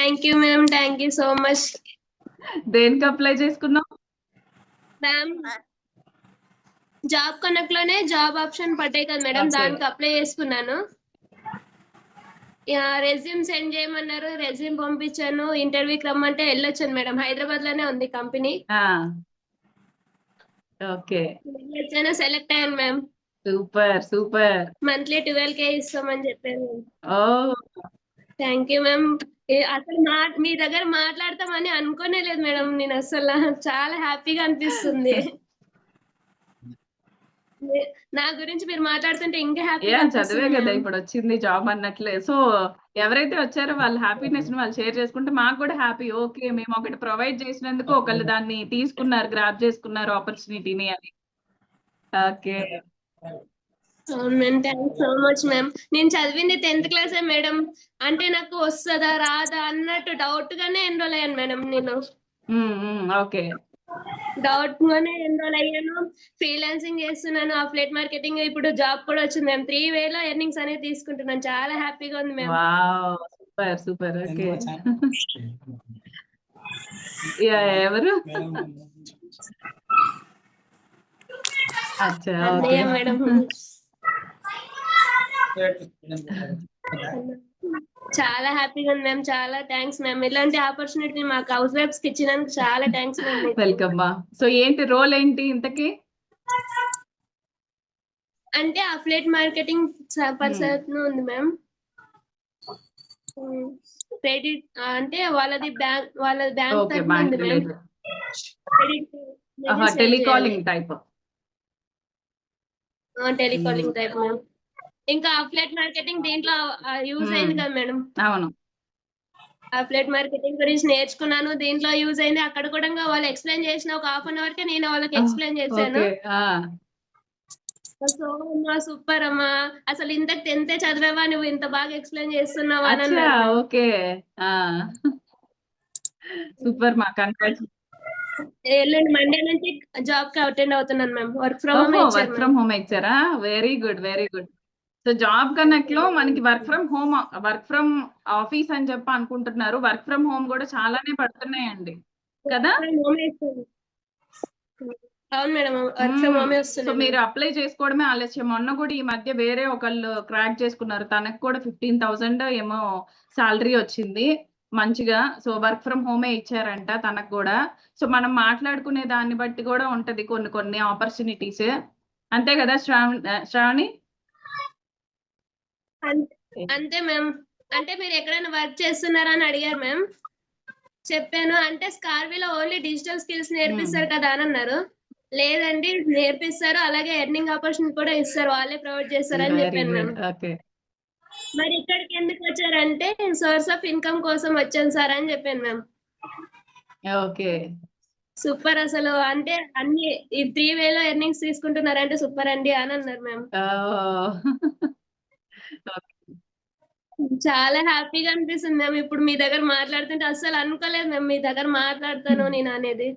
Thank you ma'am, thank you so much దేనికి apply చేసుకున్నావు ma'am. Job connect లోనే job option పడ్డాయి కదా మేడం, దానికి అప్లై చేసుకున్నాను. రెజ్యూమ్ సెండ్ చేయమన్నారు, రెజ్యూమ్ పంపించాను. ఇంటర్వ్యూకి రమ్మంటే వెళ్ళొచ్చాను మేడం. హైదరాబాద్ లోనే ఉంది కంపెనీ. ఓకే, వెళ్ళొచ్చాను, సెలెక్ట్ అయ్యాను ma'am. Super super. Monthly 12K ఇస్తామని చెప్పారు. ఓ థ్యాంక్ యూ మ్యామ్. అసలు మీ దగ్గర మాట్లాడతామని అనుకోనే లేదు మేడం నేను. అసలు చాలా హ్యాపీగా అనిపిస్తుంది. నా గురించి మీరు మాట్లాడుతుంటే ఇంకా హ్యాపీగా చదివే కదా ఇప్పుడు వచ్చింది జాబ్ అన్నట్లే. సో ఎవరైతే వచ్చారో వాళ్ళ హ్యాపీనెస్ ని వాళ్ళు షేర్ చేసుకుంటే మాకు కూడా హ్యాపీ. ఓకే, మేము ఒకటి ప్రొవైడ్ చేసినందుకు ఒకళ్ళు దాన్ని తీసుకున్నారు, గ్రాప్ చేసుకున్నారు ఆపర్చునిటీని అని. ఓకే, అవును ma'am, thanks so much ma'am. నేను చదివింది 10th క్లాసే మేడం. అంటే నాకు వస్తుందా రాదా అన్నట్టు డౌట్ గానే ఎన్రోల్ అయ్యాను మేడం నేను. ఓకే, డౌట్ గానే ఎన్రోల్ అయ్యాను. ఫ్రీలాన్సింగ్ చేస్తున్నాను, అఫిలియేట్ మార్కెటింగ్. ఇప్పుడు జాబ్ కూడా వచ్చింది మ్యామ్. 3,000 ఎర్నింగ్స్ అనేది తీసుకుంటున్నాను. చాలా హ్యాపీగా ఉంది ma'am. Wow, super super. Okay, ఎవరు? అచ్చా, ఓకే మేడం. చాలా హ్యాపీగా ఉంది మ్యామ్. చాలా థ్యాంక్స్ మ్యామ్. ఇలాంటి ఆపర్చునిటీ మాకు హౌస్ వైఫ్స్ కి ఇచ్చినందుకు చాలా థ్యాంక్స్ మ్యామ్. వెల్కమ్ మా. సో ఏంటి రోల్ ఏంటి ఇంతకి? అంటే అఫిలియేట్ మార్కెటింగ్ పర్సన్ ఉంది మ్యామ్. క్రెడిట్ అంటే వాళ్ళది బ్యాంక్ తరఫున ఉంది ma'am. Telecalling type. Telecalling type ma'am. ఇంకా అఫిలియేట్ మార్కెటింగ్ దీంట్లో యూజ్ అయింది కదా మేడం. అవును, అఫిలియేట్ మార్కెటింగ్ గురించి నేర్చుకున్నాను, దీంట్లో యూజ్ అయింది. అక్కడ కూడా వాళ్ళు ఎక్స్ప్లెయిన్ చేసిన ఒక 1/2 hour కే నేను వాళ్ళకి ఎక్స్ప్లెయిన్ చేశాను. సో అమ్మా సూపర్ అమ్మా, అసలు ఇంతకు 10th చదివావా, నువ్వు ఇంత బాగా ఎక్స్ప్లెయిన్ చేస్తున్నావా అని అన్నారు. ఓకే, సూపర్ మా. ఎల్లుండి మండే నుంచి జాబ్ కి అటెండ్ అవుతున్నాను మ్యామ్. వర్క్ ఫ్రమ్ హోమ్ ఇచ్చారా? Very good, very good. So job connect లో మనకి వర్క్ ఫ్రమ్ ఆఫీస్ అని చెప్పి అనుకుంటున్నారు. వర్క్ ఫ్రమ్ హోమ్ కూడా చాలానే పడుతున్నాయండి కదా? అవును మేడం, వర్క్ ఫ్రమ్ హోమ్ వస్తుంది. సో మీరు అప్లై చేసుకోవడమే ఆలస్యం. మొన్న కూడా ఈ మధ్య వేరే ఒకళ్ళు క్రాక్ చేసుకున్నారు, తనకు కూడా 15,000 ఏమో సాలరీ వచ్చింది మంచిగా. సో వర్క్ ఫ్రమ్ హోమే ఇచ్చారంట తనకు కూడా. సో మనం మాట్లాడుకునే దాన్ని బట్టి కూడా ఉంటది కొన్ని ఆపర్చునిటీస్. అంతే కదా శ్రావణి? అంతే మ్యామ్. అంటే మీరు ఎక్కడైనా వర్క్ చేస్తున్నారా అని అడిగారు మ్యామ్. చెప్పాను. అంటే స్కార్వీలో ఓన్లీ డిజిటల్ స్కిల్స్ నేర్పిస్తారు కదా అని అన్నారు. లేదండి, నేర్పిస్తారు, అలాగే ఎర్నింగ్ ఆపర్చునిటీ కూడా ఇస్తారు, వాళ్ళే ప్రొవైడ్ చేస్తారు అని చెప్పాను మ్యామ్. మరి ఇక్కడికి ఎందుకు వచ్చారంటే సోర్స్ ఆఫ్ ఇన్కమ్ కోసం వచ్చాను సార్ అని చెప్పాను మ్యామ్. Okay, super. అసలు అంటే అన్ని 3,000 ఎర్నింగ్స్ తీసుకుంటున్నారంటే సూపర్ అండి అని అన్నారు మ్యామ్. చాలా హ్యాపీగా అనిపిస్తుంది మ్యామ్. ఇప్పుడు మీ దగ్గర మాట్లాడుతుంటే అస్సలు అనుకోలేదు మ్యామ్ మీ దగ్గర మాట్లాడతాను నేను అనేది.